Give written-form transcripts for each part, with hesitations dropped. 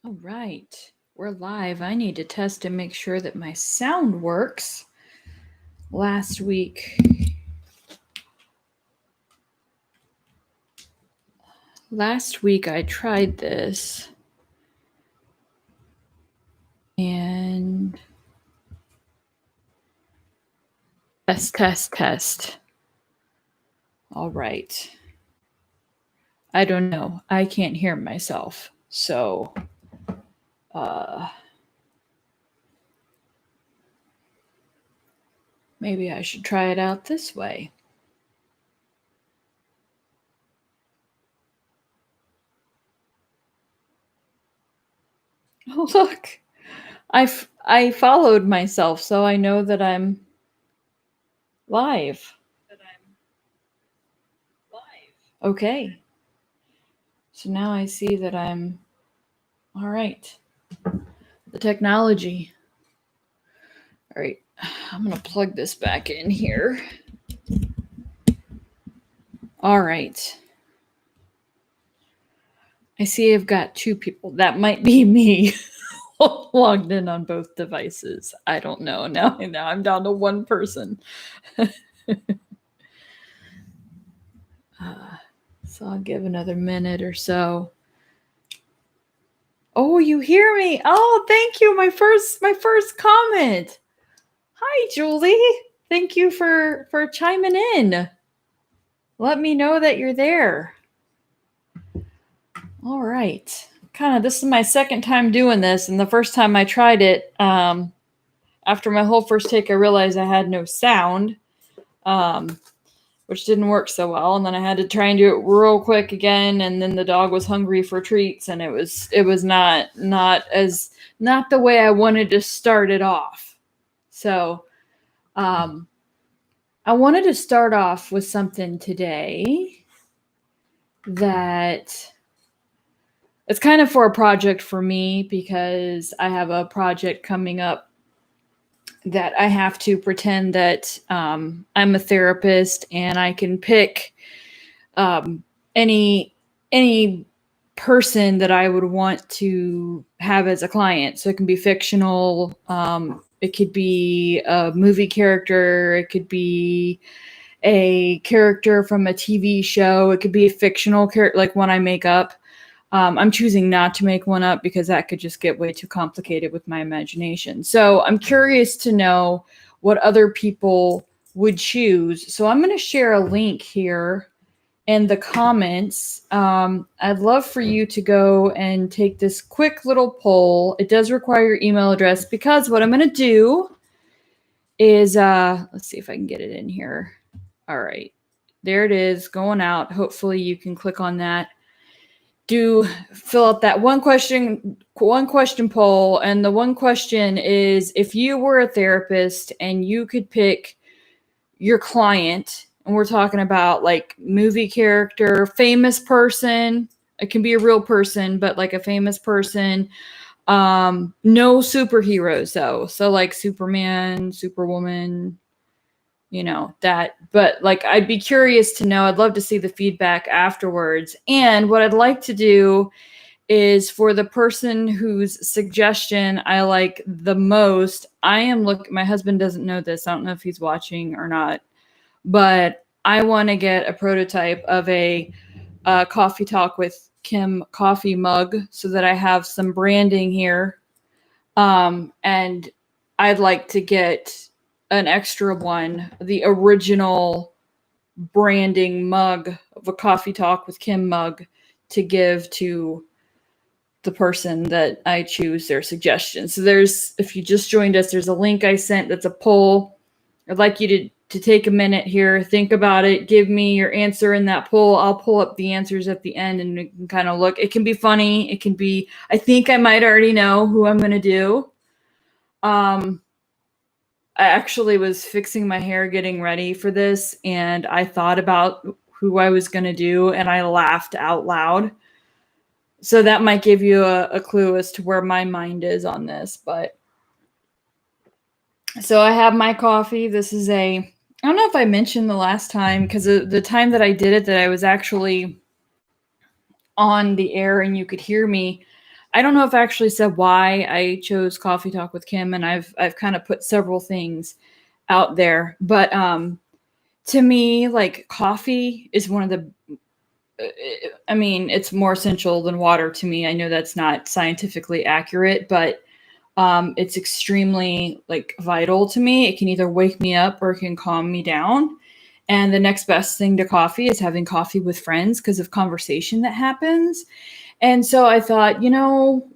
All right, we're live. I need to test and make sure that my sound works. Last week I tried this and test. All right. I don't know. I can't hear myself. So, maybe I should try it out this way. Oh, look. I followed myself, so I know that I'm live. Okay. So now I see that I'm all right. The technology. All right. I'm going to plug this back in here. All right. I see I've got two people. That might be me logged in on both devices. I don't know. Now I'm down to one person. So I'll give another minute or so. Oh, you hear me? Oh, thank you. My first comment. Hi, Julie. Thank you for chiming in. Let me know that you're there. All right. This is my second time doing this, and the first time I tried it, after my whole first take, I realized I had no sound, which didn't work so well. And then I had to try and do it real quick again, and then the dog was hungry for treats, and it was not the way I wanted to start it off. So, I wanted to start off with something today that it's kind of for a project for me, because I have a project coming up that I have to pretend that I'm a therapist, and I can pick any person that I would want to have as a client. So it can be fictional. It could be a movie character. It could be a character from a TV show. It could be a fictional character, like one I make up. I'm choosing not to make one up because that could just get way too complicated with my imagination. So I'm curious to know what other people would choose. So I'm going to share a link here in the comments. I'd love for you to go and take this quick little poll. It does require your email address, because what I'm going to do is, let's see if I can get it in here. All right, there it is going out. Hopefully you can click on that. Fill out that one question poll. And the one question is, if you were a therapist and you could pick your client, and we're talking about like movie character, famous person, it can be a real person, but like a famous person, no superheroes though. So like Superman, Superwoman, that, but like, I'd be curious to know. I'd love to see the feedback afterwards. And what I'd like to do is, for the person whose suggestion I like the most, my husband doesn't know this. I don't know if he's watching or not, but I want to get a prototype of a Coffee Talk with Kim coffee mug, so that I have some branding here. And I'd like to get an extra one, the original branding mug of a Coffee Talk with Kim mug, to give to the person that I choose their suggestion. So if you just joined us, there's a link I sent that's a poll. I'd like you to take a minute here, think about it, give me your answer in that poll. I'll pull up the answers at the end, and you can kind of look. It can be funny. It can be, I think I might already know who I'm going to do. I actually was fixing my hair, getting ready for this, and I thought about who I was going to do, and I laughed out loud. So that might give you a clue as to where my mind is on this. But so I have my coffee. This is I don't know if I mentioned the last time, because the time that I did it, that I was actually on the air and you could hear me. I don't know if I actually said why I chose Coffee Talk with Kim, and I've kind of put several things out there, but to me, like, coffee is one of the I mean, it's more essential than water to me. I know that's not scientifically accurate, but it's extremely like vital to me. It can either wake me up or it can calm me down. And the next best thing to coffee is having coffee with friends because of conversation that happens. And so I thought,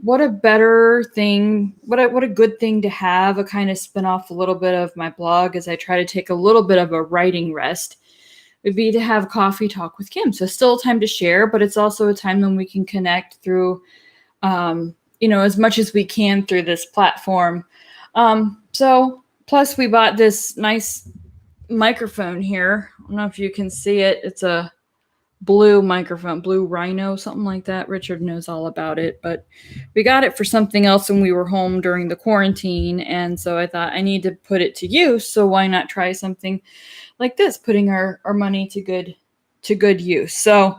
what a better thing, what a good thing to have, a kind of spin off a little bit of my blog as I try to take a little bit of a writing rest, would be to have Coffee Talk with Kim. So still time to share, but it's also a time when we can connect through, as much as we can through this platform. So plus we bought this nice microphone here. I don't know if you can see it. It's a blue microphone, Blue Rhino, something like that. Richard knows all about it, but we got it for something else when we were home during the quarantine. And so I thought I need to put it to use. So why not try something like this, putting our money to good use. So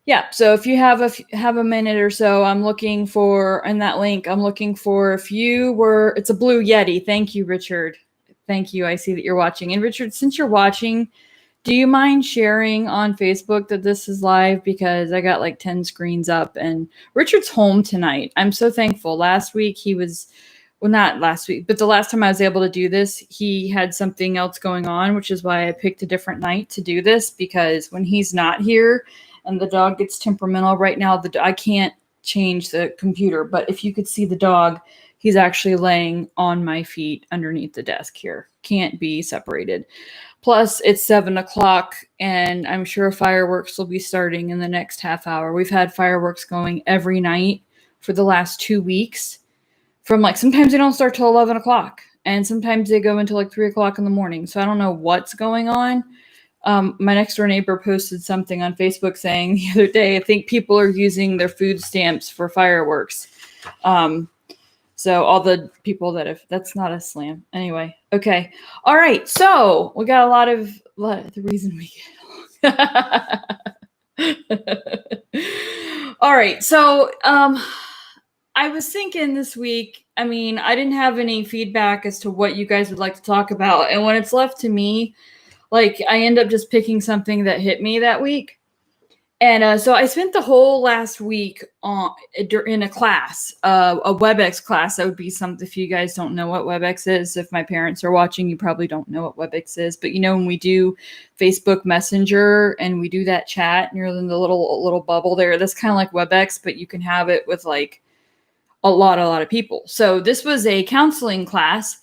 yeah, so if you have a minute or so, I'm looking for, in that link, I'm looking for, if you were, it's a Blue Yeti. Thank you, Richard. Thank you. I see that you're watching. And Richard, since you're watching, do you mind sharing on Facebook that this is live? Because I got like 10 screens up, and Richard's home tonight. I'm so thankful. Last week he was, well, not last week, but the last time I was able to do this, he had something else going on, which is why I picked a different night to do this, because when he's not here and the dog gets temperamental right now, I can't change the computer, but if you could see the dog, he's actually laying on my feet underneath the desk here. Can't be separated. Plus, it's 7:00, and I'm sure fireworks will be starting in the next half hour. We've had fireworks going every night for the last 2 weeks. From like, sometimes they don't start till 11:00, and sometimes they go until like 3:00 in the morning. So I don't know what's going on. My next door neighbor posted something on Facebook saying the other day, I think people are using their food stamps for fireworks. So all the people that have, that's not a slam. Anyway, okay. All right. So we got a lot of the reason we get along. All right. So I was thinking this week, I mean, I didn't have any feedback as to what you guys would like to talk about. And when it's left to me, like, I end up just picking something that hit me that week. And so I spent the whole last week in a class, a WebEx class. That would be something, if you guys don't know what WebEx is, if my parents are watching, you probably don't know what WebEx is. But when we do Facebook Messenger and we do that chat, and you're in the little bubble there, that's kind of like WebEx, but you can have it with like a lot of people. So this was a counseling class.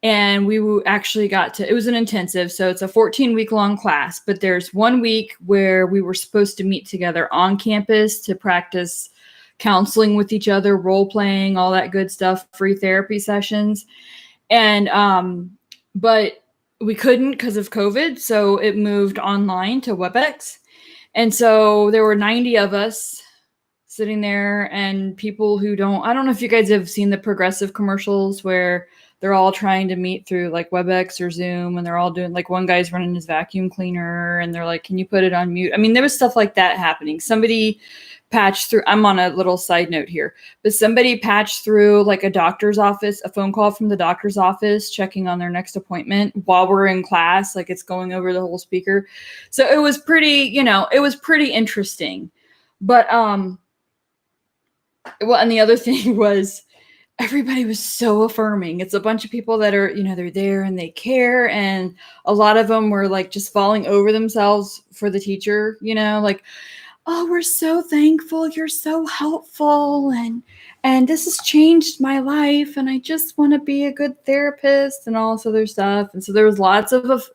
And we actually it was an intensive. So it's a 14-week long class, but there's 1 week where we were supposed to meet together on campus to practice counseling with each other, role playing, all that good stuff, free therapy sessions. And, but we couldn't because of COVID. So it moved online to WebEx. And so there were 90 of us sitting there, and people who I don't know if you guys have seen the Progressive commercials where they're all trying to meet through like WebEx or Zoom, and they're all doing, like, one guy's running his vacuum cleaner and they're like, can you put it on mute? I mean, there was stuff like that happening. Somebody patched through, I'm on a little side note here, but somebody patched through like a doctor's office, a phone call from the doctor's office, checking on their next appointment while we're in class. Like, it's going over the whole speaker. So it was pretty, it was pretty interesting. But, well, and the other thing was, everybody was so affirming. It's a bunch of people that are, they're there and they care. And a lot of them were like just falling over themselves for the teacher, like, oh, we're so thankful. You're so helpful. And this has changed my life. And I just want to be a good therapist and all this other stuff. And so there was lots of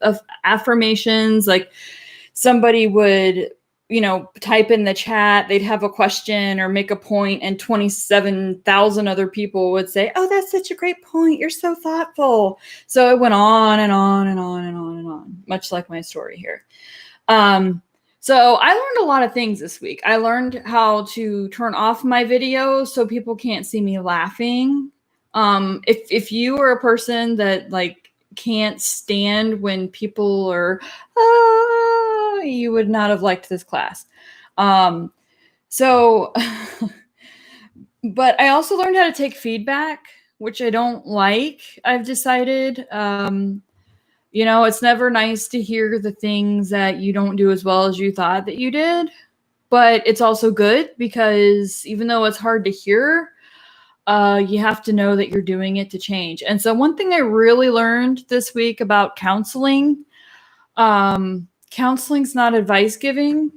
affirmations. Like, somebody would, type in the chat, they'd have a question or make a point, and 27,000 other people would say, oh, that's such a great point. You're so thoughtful. So it went on and on and on and on and on, much like my story here. So I learned a lot of things this week. I learned how to turn off my video so people can't see me laughing. If you are a person that like can't stand when people are, you would not have liked this class. So But I also learned how to take feedback, which I don't like. I've decided, it's never nice to hear the things that you don't do as well as you thought that you did. But it's also good because even though it's hard to hear, you have to know that you're doing it to change. And so one thing I really learned this week about counseling, counseling's not advice giving.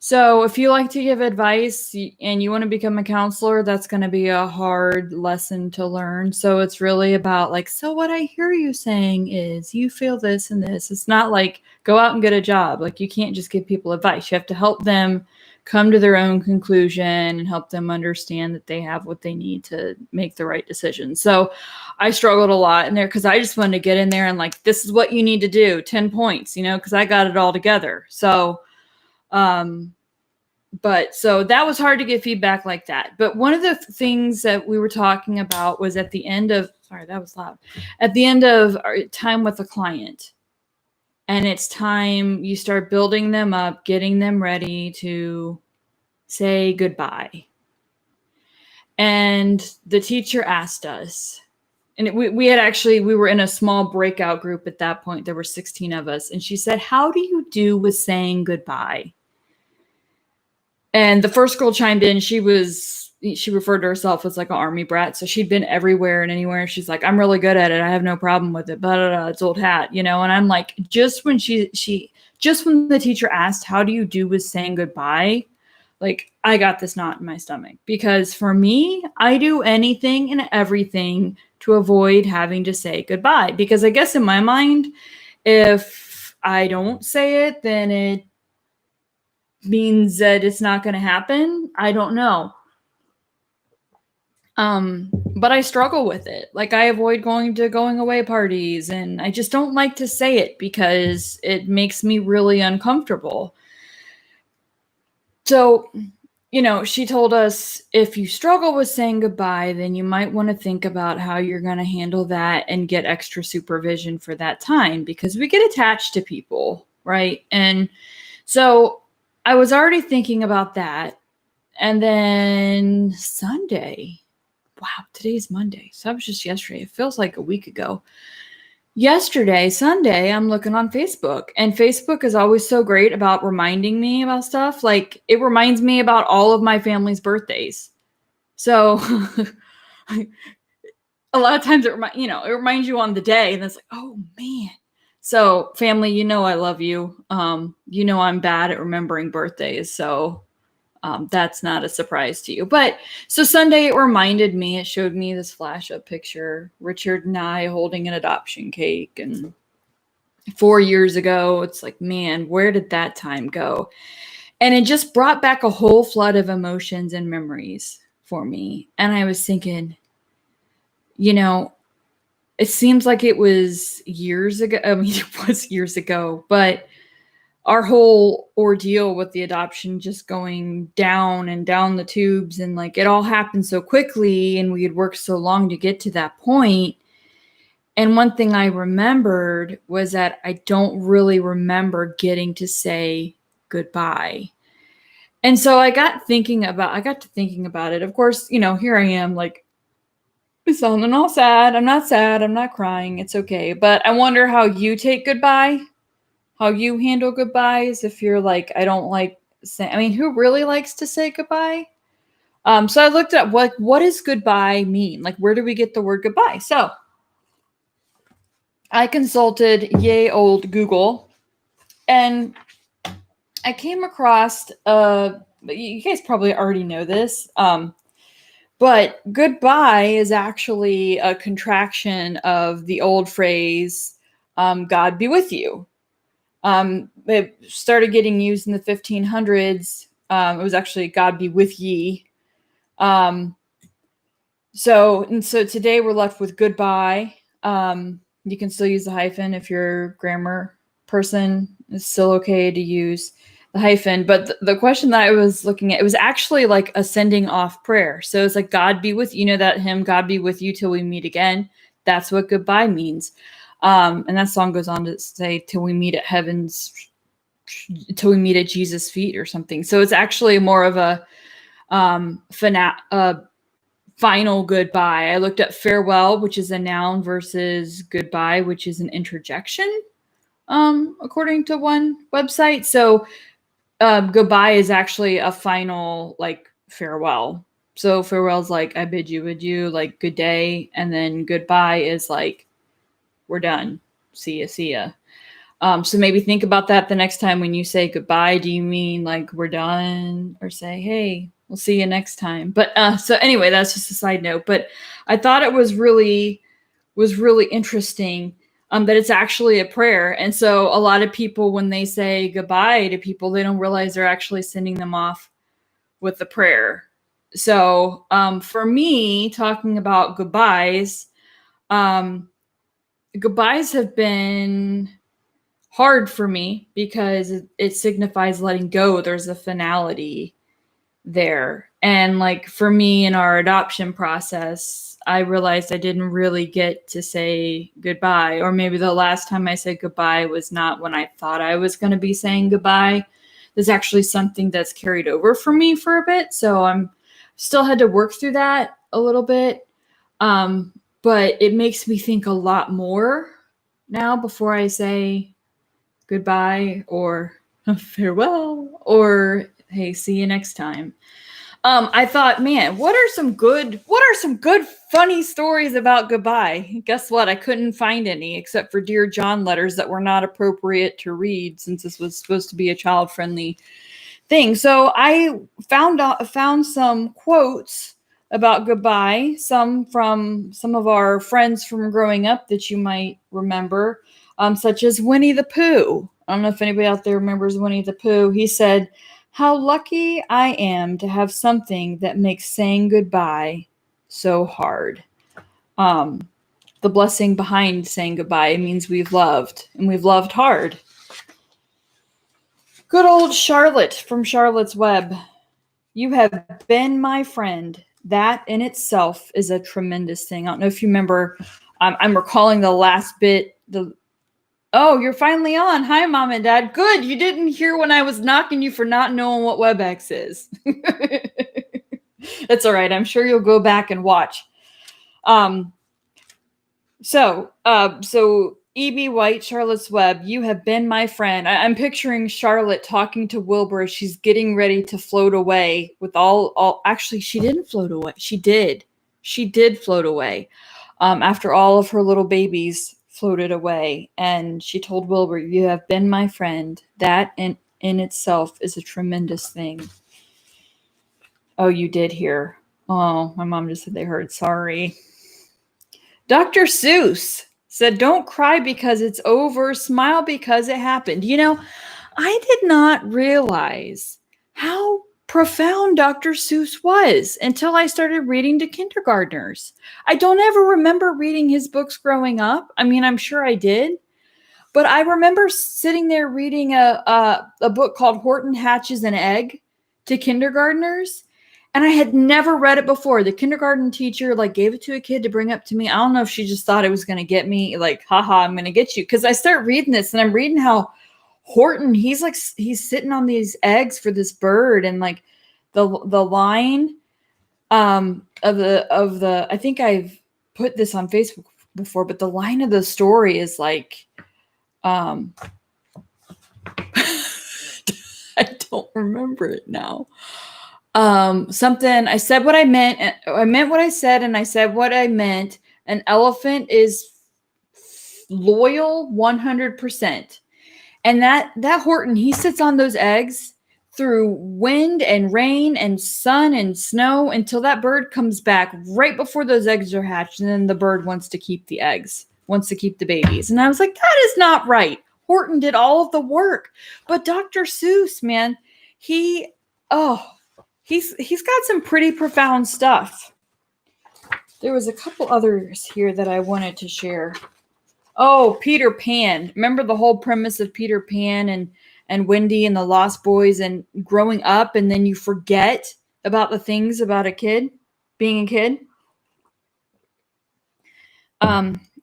So if you like to give advice and you want to become a counselor, that's going to be a hard lesson to learn. So it's really about like, so what I hear you saying is you feel this and this. It's not like go out and get a job. Like you can't just give people advice. You have to help them come to their own conclusion and help them understand that they have what they need to make the right decision. So I struggled a lot in there because I just wanted to get in there and like, this is what you need to do, 10 points, because I got it all together. So but so that was hard to get feedback like that. But one of the things that we were talking about was at the end of, sorry, that was loud, at the end of our time with a client. And it's time you start building them up, getting them ready to say goodbye. And the teacher asked us, and we were in a small breakout group at that point. There were 16 of us. And she said, how do you do with saying goodbye? And the first girl chimed in. She referred to herself as like an army brat. So she'd been everywhere and anywhere. She's like, I'm really good at it. I have no problem with it. But it's old hat, And I'm like, just when when the teacher asked, how do you do with saying goodbye? Like I got this knot in my stomach because for me, I do anything and everything to avoid having to say goodbye. Because I guess in my mind, if I don't say it, then it means that it's not going to happen. I don't know. But I struggle with it. Like I avoid going away parties and I just don't like to say it because it makes me really uncomfortable. So, she told us if you struggle with saying goodbye, then you might want to think about how you're going to handle that and get extra supervision for that time because we get attached to people, right? And so I was already thinking about that. And then Sunday, wow, today's Monday. So that was just yesterday. It feels like a week ago. Yesterday, Sunday, I'm looking on Facebook, and Facebook is always so great about reminding me about stuff. Like it reminds me about all of my family's birthdays. So a lot of times it reminds you on the day, and it's like, oh man. So family, I love you. I'm bad at remembering birthdays. So that's not a surprise to you. But so Sunday it reminded me, it showed me this flash up picture, Richard and I holding an adoption cake. And 4 years ago, it's like, man, where did that time go? And it just brought back a whole flood of emotions and memories for me. And I was thinking, it seems like it was years ago. I mean, it was years ago, but our whole ordeal with the adoption just going down and down the tubes and like it all happened so quickly and we had worked so long to get to that point. And one thing I remembered was that I don't really remember getting to say goodbye. And so I got to thinking about it. Of course, here I am like sounding all sad. I'm not sad. I'm not crying. It's okay. But I wonder how you take goodbye. How you handle goodbyes if you're like, I don't like saying, I mean, who really likes to say goodbye? So I looked at what does goodbye mean? Like, where do we get the word goodbye? So I consulted yay old Google and I came across, you guys probably already know this, but goodbye is actually a contraction of the old phrase, God be with you. It started getting used in the 1500s. It was actually God be with ye. So today we're left with goodbye. You can still use the hyphen if you're a grammar person. It's still okay to use the hyphen. But the question that I was looking at, it was actually like a sending off prayer. So it's like God be with you. That hymn, God be with you till we meet again. That's what goodbye means. And that song goes on to say, till we meet at Jesus' feet or something. So it's actually more of a Final goodbye. I looked up farewell, which is a noun, versus goodbye, which is an interjection, according to one website. So goodbye is actually a final, like, farewell. So farewell is like, I bid you adieu, like, good day. And then goodbye is like, we're done. See ya. So maybe think about that the next time when you say goodbye. Do you mean like we're done, or say, hey, we'll see you next time? But so anyway, that's just a side note. But I thought it was really interesting that it's actually a prayer. And so a lot of people, when they say goodbye to people, they don't realize they're actually sending them off with a prayer. So for me, talking about goodbyes, goodbyes have been hard for me because it signifies letting go. There's a finality there. And like for me in our adoption process, I realized I didn't really get to say goodbye, or maybe the last time I said goodbye was not when I thought I was going to be saying goodbye. There's actually something that's carried over for me for a bit. So I'm still had to work through that a little bit. But it makes me think a lot more now before I say goodbye or farewell or hey, see you next time. I thought, man, what are some good funny stories about goodbye? Guess what? I couldn't find any except for Dear John letters that were not appropriate to read since this was supposed to be a child-friendly thing. So I found some quotes about goodbye, some from some of our friends from growing up that you might remember, such as Winnie the Pooh. I don't know if anybody out there remembers Winnie the Pooh. He said, "How lucky I am to have something that makes saying goodbye so hard." The blessing behind saying goodbye means we've loved, and we've loved hard. Good old Charlotte from Charlotte's Web. "You have been my friend. That in itself is a tremendous thing." I don't know if you remember. I'm recalling the last bit. Oh, you're finally on. Hi, Mom and Dad. Good. You didn't hear when I was knocking you for not knowing what WebEx is. That's all right. I'm sure you'll go back and watch. So E.B. White, Charlotte's Web, "You have been my friend." I'm picturing Charlotte talking to Wilbur as she's getting ready to float away with all. Actually, she didn't float away. She did float away after all of her little babies floated away. And she told Wilbur, "You have been my friend. That in itself is a tremendous thing." Oh, you did hear. Oh, my mom just said they heard. Sorry. Dr. Seuss said, "Don't cry because it's over. Smile because it happened." You know, I did not realize how profound Dr. Seuss was until I started reading to kindergartners. I don't ever remember reading his books growing up. I mean, I'm sure I did. But I remember sitting there reading a book called Horton Hatches an Egg to kindergartners. And I had never read it before. The kindergarten teacher gave it to a kid to bring up to me. I don't know if she just thought it was going to get me, haha, I'm going to get you. Because I start reading this and I'm reading how Horton, he's sitting on these eggs for this bird, and the line of the I think I've put this on Facebook before, but the line of the story is I don't remember it now. Something, I said what I meant. I meant what I said, and I said what I meant. An elephant is loyal 100%. And that Horton, he sits on those eggs through wind and rain and sun and snow until that bird comes back right before those eggs are hatched. And then the bird wants to keep the eggs, wants to keep the babies. And I was like, that is not right. Horton did all of the work. But Dr. Seuss, man, he's got some pretty profound stuff. There was a couple others here that I wanted to share. Oh, Peter Pan. Remember the whole premise of Peter Pan and Wendy and the Lost Boys and growing up, and then you forget about the things about a kid, being a kid?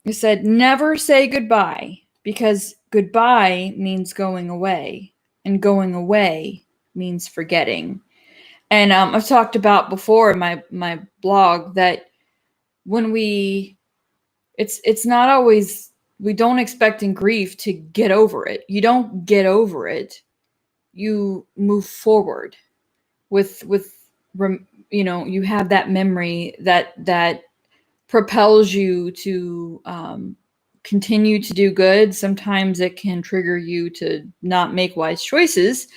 It said, "Never say goodbye, because goodbye means going away, and going away means forgetting." And I've talked about before in my blog that when it's not always, we don't expect in grief to get over it. You don't get over it. You move forward with you have that memory that propels you to continue to do good. Sometimes it can trigger you to not make wise choices.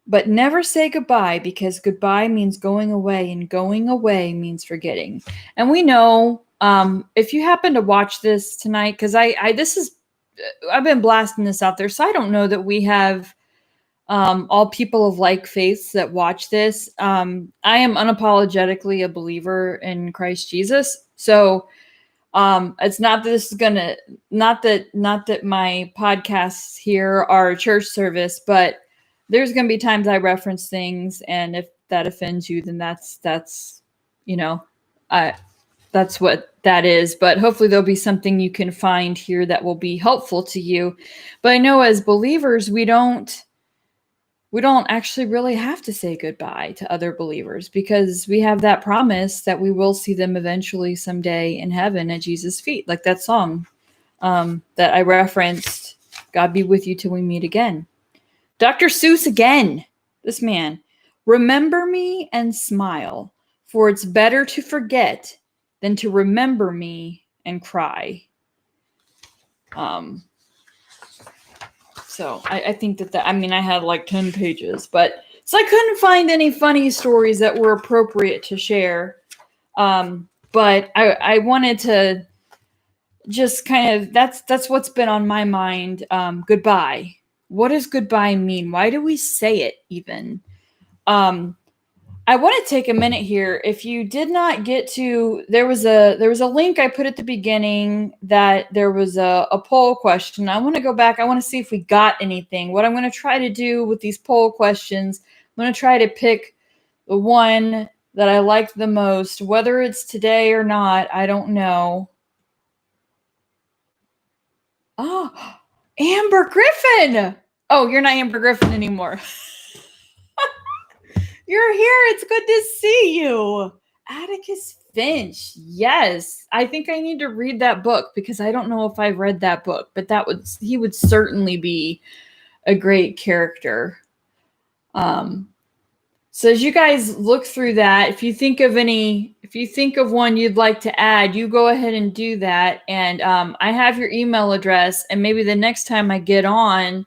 But never say goodbye, because goodbye means going away, and going away means forgetting. And we know, if you happen to watch this tonight, because I've been blasting this out there, so I don't know that we have all people of like faiths that watch this. I am unapologetically a believer in Christ Jesus, so it's not that this is gonna, not that my podcasts here are a church service, but there's gonna be times I reference things, and if that offends you, then that's you know, that's what that is. But hopefully there'll be something you can find here that will be helpful to you. But I know as believers, we don't actually really have to say goodbye to other believers, because we have that promise that we will see them eventually someday in heaven at Jesus' feet, like that song that I referenced, God be with you till we meet again. Dr. Seuss again, this man. Remember me and smile, for it's better to forget than to remember me and cry. So I think that I mean, I had like 10 pages, but so I couldn't find any funny stories that were appropriate to share. But I wanted to just kind of, that's what's been on my mind. Goodbye. What does goodbye mean? Why do we say it even? I want to take a minute here. If you did not get to, there was a link I put at the beginning that there was a poll question. I want to go back. I want to see if we got anything. What I'm going to try to do with these poll questions, I'm going to try to pick the one that I liked the most. Whether it's today or not, I don't know. Oh, Amber Griffin. Oh, you're not Amber Griffin anymore. You're here. It's good to see you. Atticus Finch. Yes. I think I need to read that book, because I don't know if I've read that book, but he would certainly be a great character. So as you guys look through that, if you think of one you'd like to add, you go ahead and do that. And I have your email address, and maybe the next time I get on,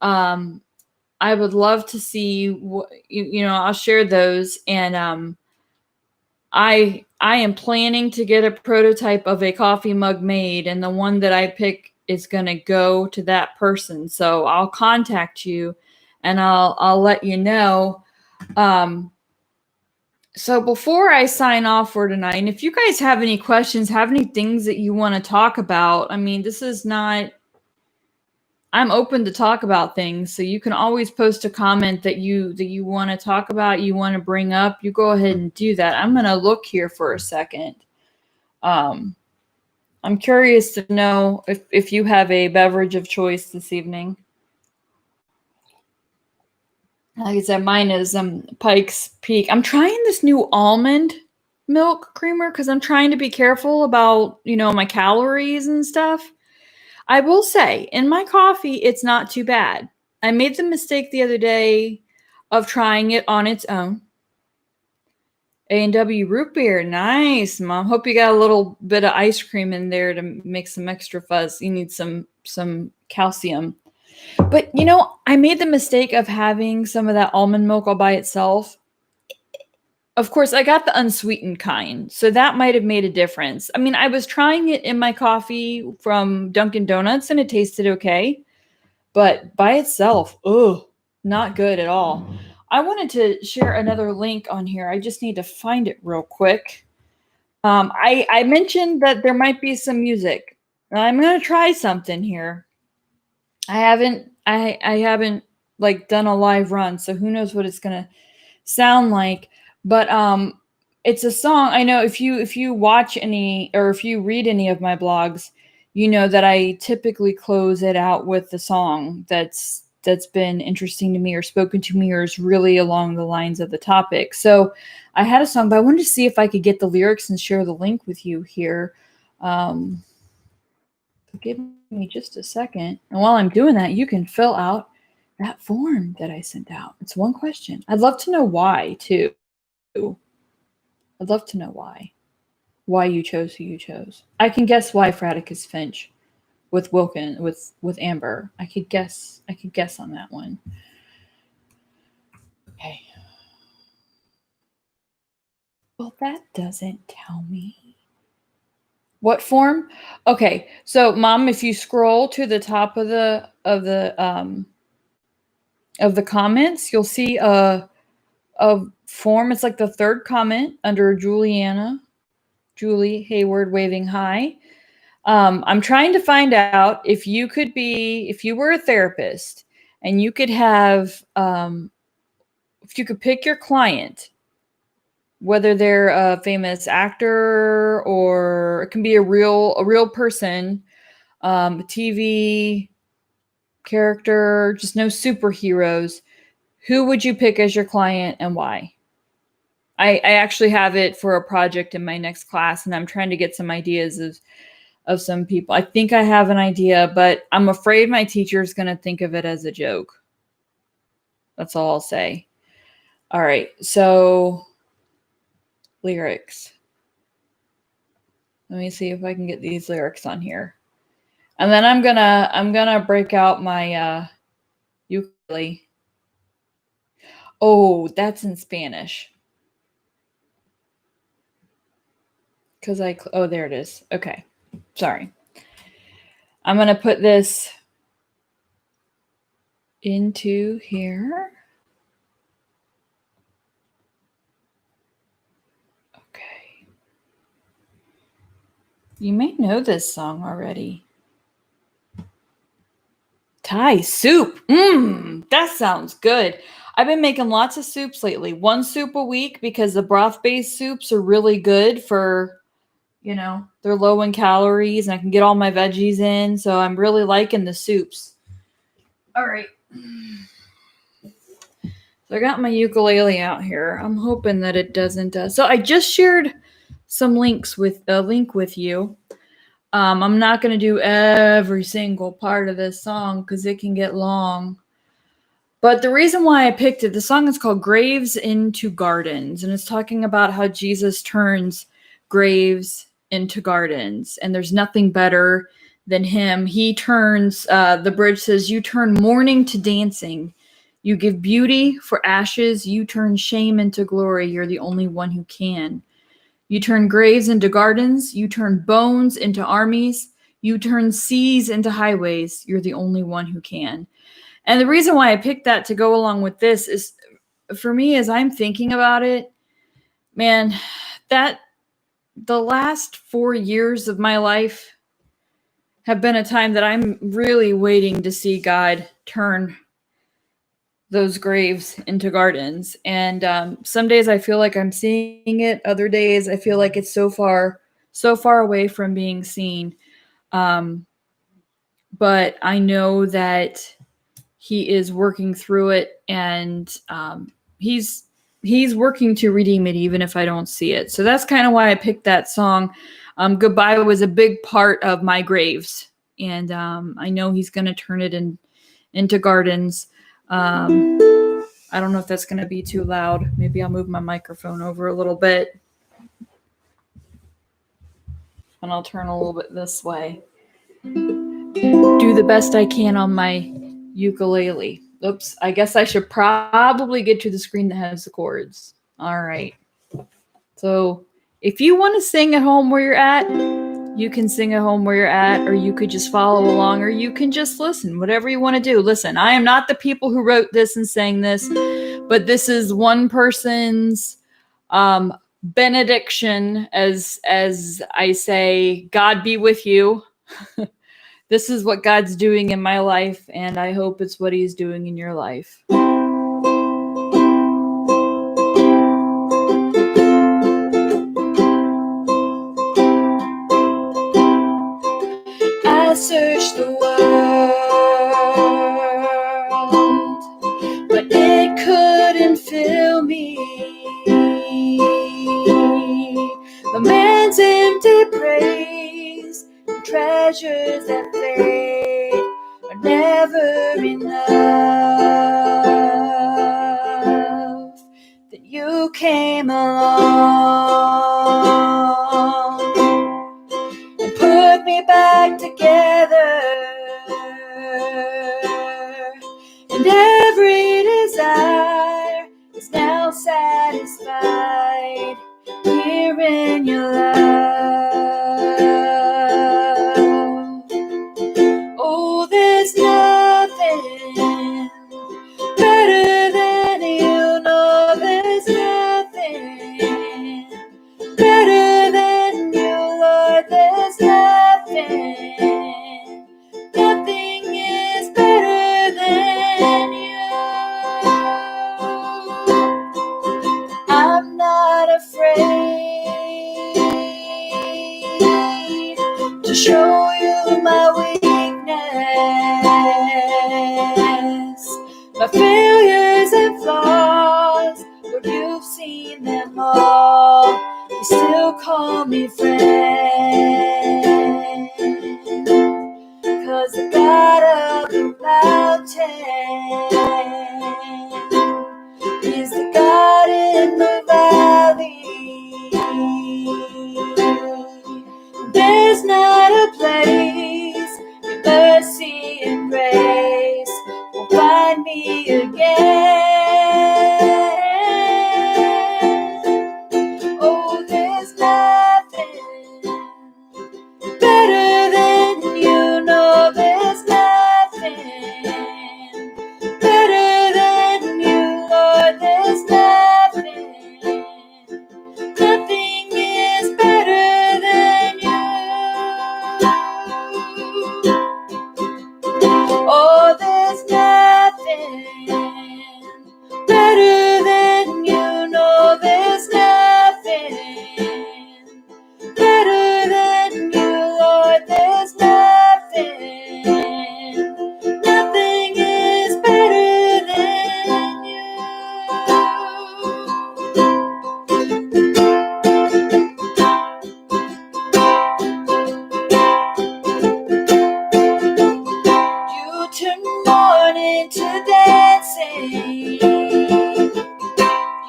I would love to see I'll share those. And I am planning to get a prototype of a coffee mug made, and the one that I pick is going to go to that person. So I'll contact you, and I'll let you know. So before I sign off for tonight, and if you guys have any questions, have any things that you want to talk about, I mean, this is not, I'm open to talk about things, so you can always post a comment that you want to talk about, you want to bring up. You go ahead and do that. I'm going to look here for a second. I'm curious to know if you have a beverage of choice this evening. Like I said, mine is Pike's Peak. I'm trying this new almond milk creamer because I'm trying to be careful about, my calories and stuff. I will say, in my coffee, it's not too bad. I made the mistake the other day of trying it on its own. A&W root beer. Nice, Mom. Hope you got a little bit of ice cream in there to make some extra fuzz. You need some calcium. But, I made the mistake of having some of that almond milk all by itself. Of course, I got the unsweetened kind, so that might have made a difference. I mean, I was trying it in my coffee from Dunkin' Donuts, and it tasted okay. But by itself, not good at all. I wanted to share another link on here. I just need to find it real quick. I mentioned that there might be some music. I'm going to try something here. I haven't like done a live run, so who knows what it's going to sound like. But it's a song. I know if you watch any, or if you read any of my blogs, you know that I typically close it out with the song that's that's been interesting to me or spoken to me or is really along the lines of the topic. So I had a song, but I wanted to see if I could get the lyrics and share the link with you here. Give me just a second. And while I'm doing that, you can fill out that form that I sent out. It's one question. I'd love to know why, too. I'd love to know why you chose who you chose. I can guess why Fradicus Finch with Wilkin with Amber. I could guess on that one. Okay. Well, that doesn't tell me. What form? Okay. So, Mom, if you scroll to the top of the comments, you'll see a form. It's like the third comment under Julie Hayward waving hi. I'm trying to find out if you were a therapist and you could have, if you could pick your client, whether they're a famous actor or it can be a real person, a TV character, just no superheroes. Who would you pick as your client and why? I actually have it for a project in my next class, and I'm trying to get some ideas of some people. I think I have an idea, but I'm afraid my teacher is going to think of it as a joke. That's all I'll say. All right, so lyrics. Let me see if I can get these lyrics on here. And then I'm gonna break out my ukulele. Oh, that's in Spanish. Oh, there it is. Okay. Sorry. I'm going to put this into here. Okay. You may know this song already. Thai soup. That sounds good. I've been making lots of soups lately. One soup a week because the broth-based soups are really good for, they're low in calories and I can get all my veggies in. So I'm really liking the soups. All right. So I got my ukulele out here. I'm hoping that it doesn't. So I just shared some links with a link with you. I'm not going to do every single part of this song because it can get long. But the reason why I picked it, the song is called Graves into Gardens. And it's talking about how Jesus turns graves into gardens. And there's nothing better than him. He turns, the bridge says, you turn mourning to dancing. You give beauty for ashes. You turn shame into glory. You're the only one who can. You turn graves into gardens. You turn bones into armies. You turn seas into highways. You're the only one who can. And the reason why I picked that to go along with this is, for me, as I'm thinking about it, man, that the last 4 years of my life have been a time that I'm really waiting to see God turn those graves into gardens. And some days I feel like I'm seeing it. Other days I feel like it's so far away from being seen. But I know that he is working through it, and he's working to redeem it, even if I don't see it. So that's kind of why I picked that song. Goodbye was a big part of my graves, and I know he's going to turn it into gardens. I don't know if that's going to be too loud. Maybe I'll move my microphone over a little bit, and I'll turn a little bit this way. Do the best I can on my ukulele. Oops, I guess I should probably get to the screen that has the chords. All right. So if you want to sing at home where you're at, you can sing at home where you're at, or you could just follow along, or you can just listen, whatever you want to do. Listen, I am not the people who wrote this and sang this, but this is one person's benediction, as I say, God be with you. This is what God's doing in my life, and I hope it's what he's doing in your life. I searched the world empty praise, and treasures that fade are never enough. Then you came along and put me back together, and every desire is now satisfied here in your love. Oh, there's nothing better than you know. There's nothing better than you, Lord. There's nothing. Nothing is better than you. I'm not afraid to show you my weakness, my failures and flaws. Lord, you've seen them all. You still call me friend, 'cause the God of the mountain is the God in the valley. There's not a place your mercy and grace will find me again. Oh, there's nothing better than you know. There's nothing better than you, Lord. There's nothing. Nothing is better than you. Oh, there's nothing better than you know. There's nothing better than you, Lord. There's nothing. Nothing is better than you. You turn mourning to dancing.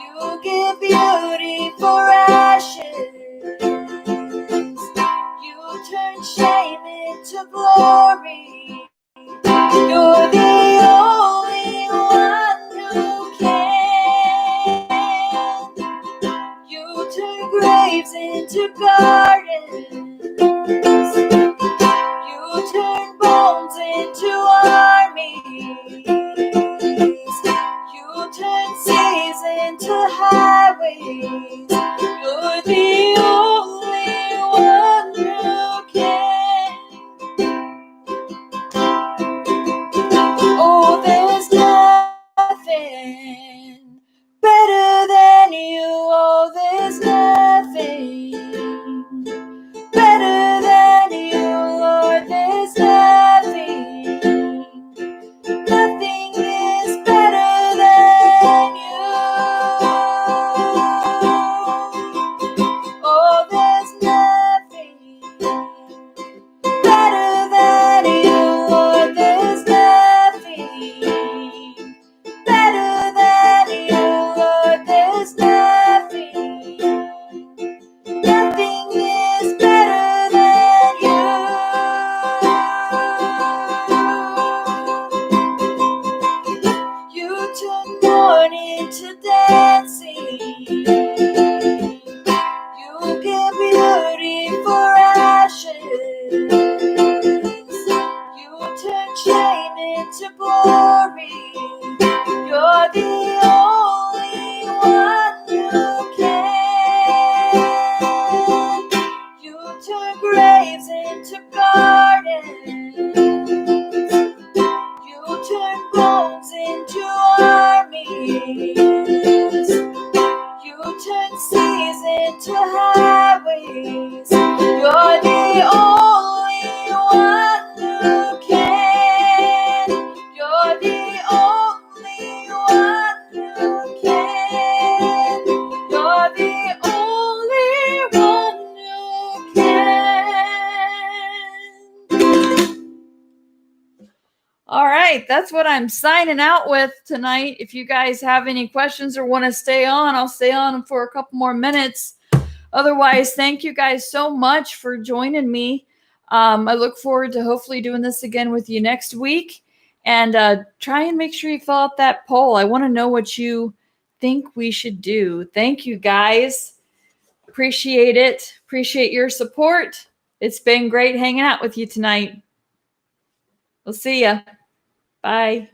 You give beauty for ashes. You turn shame into glory. You're the only one who can. You turn graves into gardens. You turn bones into armies. You turn seas into highways. You're the only one who can. Oh, there's nothing better than you. Oh, there's nothing better than you, Lord. There's nothing. Nothing is better than you. Oh, there's nothing better than you, Lord. There's nothing better than you, Lord. There's nothing. Nothing is better than you. You turn mourning to dancing. You give beauty for ashes. You turn shame into glory. You're the only one who can. You turn graves into gardens. You turn bones into armies. You turn seas into highways. You're the only one who can. You're the only one who can. You're the only one who can. right. That's what I'm signing out with tonight. If you guys have any questions or want to stay on, I'll stay on for a couple more minutes. Otherwise, thank you guys so much for joining me. I look forward to hopefully doing this again with you next week. And try and make sure you fill out that poll. I want to know what you think we should do. Thank you, guys. Appreciate it. Appreciate your support. It's been great hanging out with you tonight. We'll see ya. Bye.